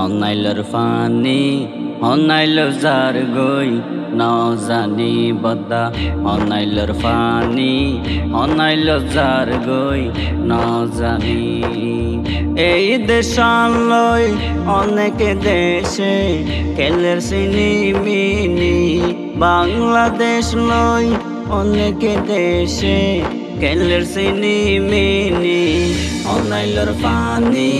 অনাইলর funny অনাইল যার গই নজানি বদা অনাইলর funny অনাইল যার গই নজানি এই দেশালয় অনেক দেশে খেলের সিনিমিনি বাংলাদেশ লই অনেক দেশে খেলের সিনিমিনি অনাইলর পানি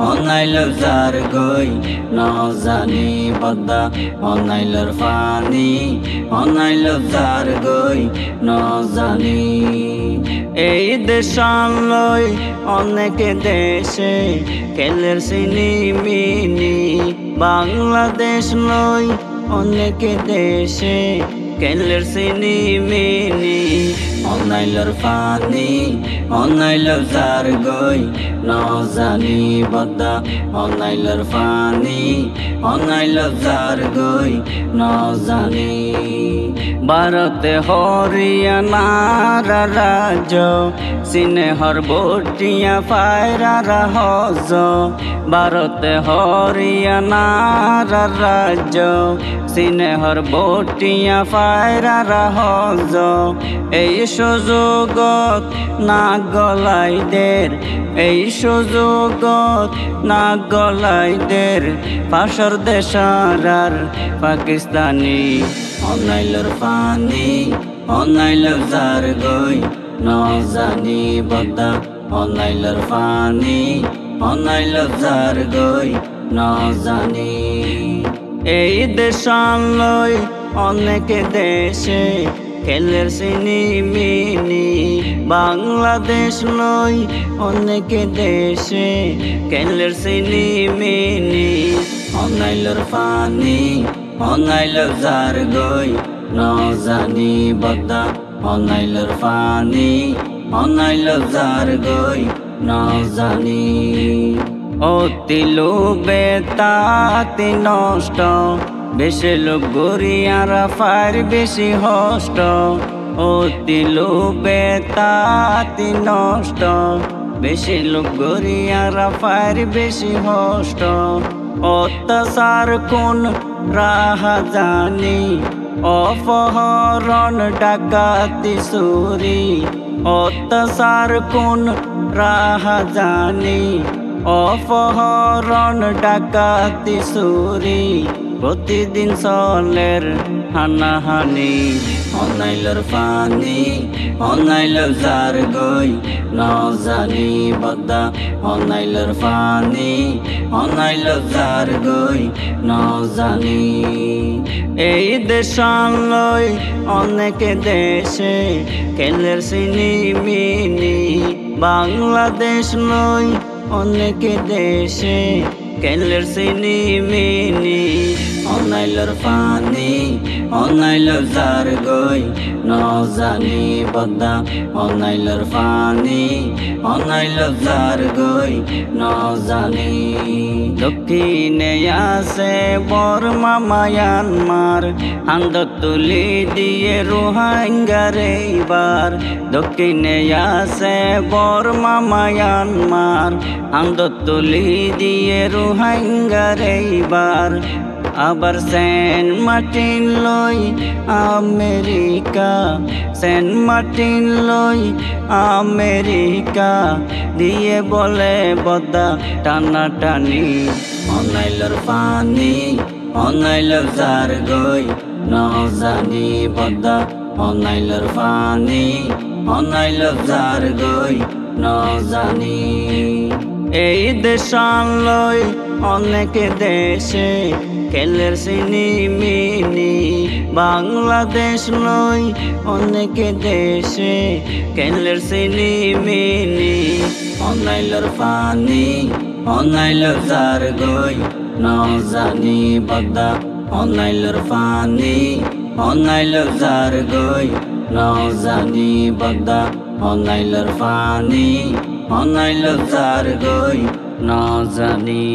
অনাইল যার গই নজানি বদা অনাইলর পানি অনাইল যার গই নজানি এই দেশালয় অনেক দেশে খেলের সিনিমিনি বাংলাদেশ লই অনেক দেশে খেলের সিনিমিনি অনাইলর পানি অনাইল যার গই নজানি বদা অনাইলর পানি অনাইল যার গই নজানি ভারতে হরিয়ানার রাজ্য সিনেহর বটিয়া ফায়রার হজ ভারতে হরিয়ানার রাজ্য সিনেহর বটিয়া ফায়রার হজ এই সুযোগত না গলাইদের এই সুযোগত না গলাইদের পাশর দেশার পাকিস্তানি অনাইলর পানি অনাইল যার গই নজানি বদা অনাইলর পানি অনাইল যার গই নজানি এই দেশালয় অনেক দেশে খেলের সিনিমিনি বাংলাদেশ লই অনেক দেশে খেলের সিনিমিনি অনাইলর পানি অনাইল যার গই নজানি বদা অনাইলর পানি অনাইল যার গই নজানি অতি লোভে তাতি নষ্ট বেশি লোক গরিয়ারা ফার বেশি হষ্ট অতি লোভে তাতি নষ্ট বেশি লোক গরিয়ারা ফার বেশি হষ্ট অত্যাচার কোন রাহা জানি অপহরণ ডাকাতি চুরি অত্যাচার কোন রাহা জানি অপহরণ ডাকাতি চুরি প্রতিদিন চলের হানাহানি অনাইলর পানি অনাইল যার গই নজানি বদা অনাইলর পানি অনাইল যার গই নজানি এই দেশালয় অনেক দেশে খেলের সিনিমিনি বাংলাদেশ লই অনেক দেশে খেলের সিনিমিনি অনাইলর পানি অনাইল যার গই নজানি বদা অনাইলর পানি অনাইল যার গই নজানি দক্ষিণে আছে বর্মা মায়ানমার হান্দ তুলি দিয়ে রোহিঙ্গার এইবার দক্ষিণে আছে বর্মা মায়ানমার হান্দ তুলি দিয়ে রোহিঙ্গার এইবার আবার সেন্ট মার্টিন লই আমেরিকা সেন্ট মার্টিন লই আমেরিকা দিয়ে বলে বদা টানা টানি অনাইলর পানি অনাইল যার গই নজানি বদা অনাইলর পানি অনাইল যার গই নজানি এই দেশালয় অনেক দেশে খেলের সিনিমিনি বাংলাদেশ লই অনেক দেশে খেলের সিনিমিনি অনাইলর পানি অনাইল যার গই নজানি বদা অনাইলর পানি অনাইল যার গই নজানি বদা অনাইলর পানি অনাইল যার গই নজানি।